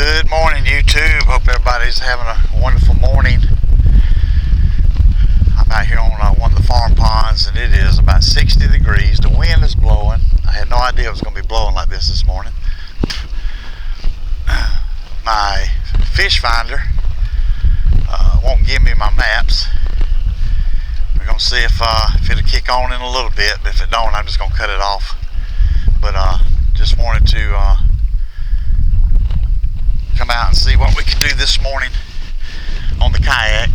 Good morning, YouTube. Hope everybody's having a wonderful morning. I'm out here on one of the farm ponds, and it is about 60 degrees. The wind is blowing. I had no idea it was going to be blowing like this morning. My fish finder won't give me my maps. We're going to see if it'll kick on in a little bit, but if it don't, I'm just going to cut it off. But just wanted to come out and see what we could do this morning on the kayak.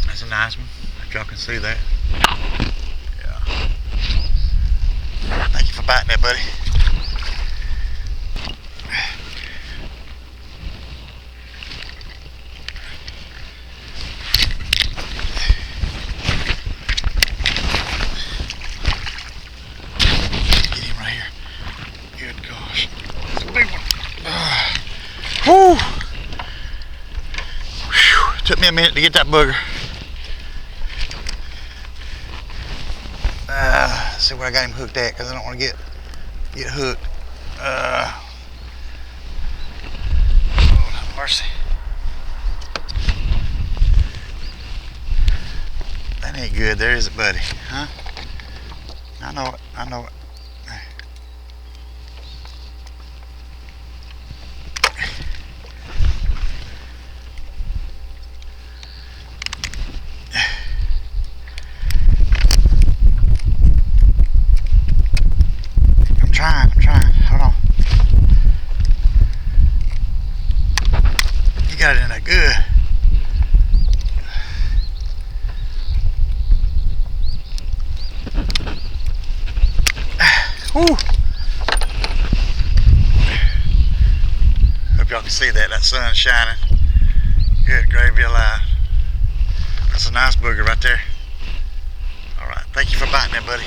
That's a nice one, if y'all can see that. Yeah. Thank you for biting that, buddy. Get him right here. Good gosh. That's a big one. Whew. Whew. Took me a minute to get that booger. See where I got him hooked at, because I don't want to get hooked. Oh, mercy. That ain't good. There is it, buddy. Huh? I know it. I know it. I'm trying. Hold on. You got it in there good. Woo. Hope y'all can see that. That sun's shining. Good gravy alive. That's a nice booger right there. Alright, thank you for biting that, buddy.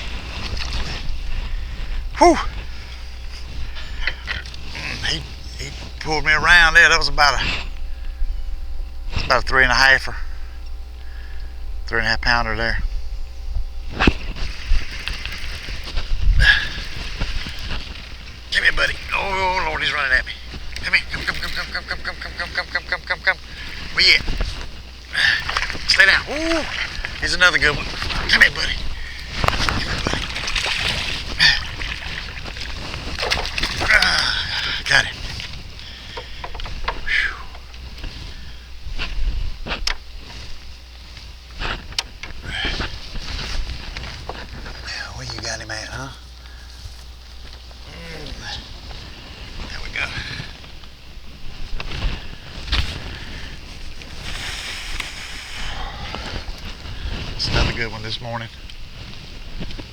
Whew. He pulled me around there. That was about a 3.5 pounder there. Come here, buddy. Oh Lord, he's running at me. Come here. Come. Where you at? Stay down. Ooh, here's another good one. Come here, buddy. Got it. Where you got him at, huh? There we go. It's another good one this morning.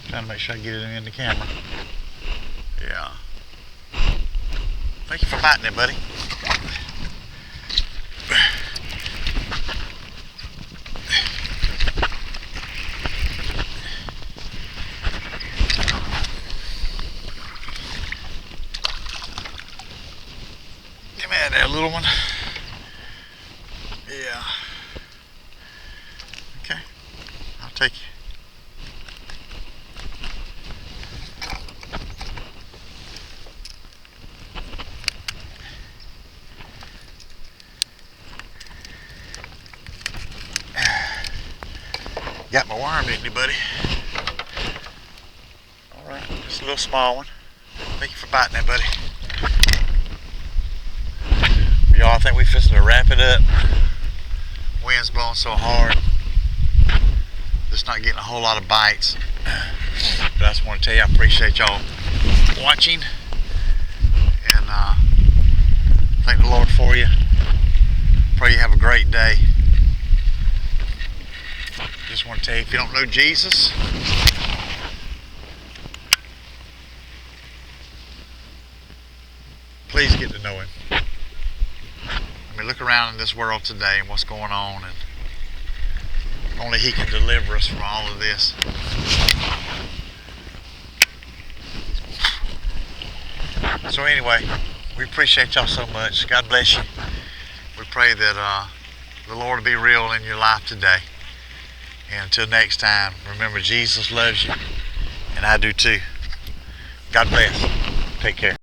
Trying to make sure I get it in the camera. Yeah. Thank you for biting it, buddy. Come here, there, little one. Yeah. Okay. I'll take you. Got my worm, didn't you, buddy? Alright, just a little small one. Thank you for biting that, buddy. Y'all, I think we fixing to wrap it up. Wind's blowing so hard. Just not getting a whole lot of bites. But I just want to tell you I appreciate y'all watching. And thank the Lord for you. Pray you have a great day. Just want to tell you, if you don't know Jesus, please get to know him. I mean, look around in this world today and what's going on, and only he can deliver us from all of this. So anyway, we appreciate y'all so much. God bless you. We pray that the Lord will be real in your life today. And until next time, remember, Jesus loves you, and I do too. God bless. Take care.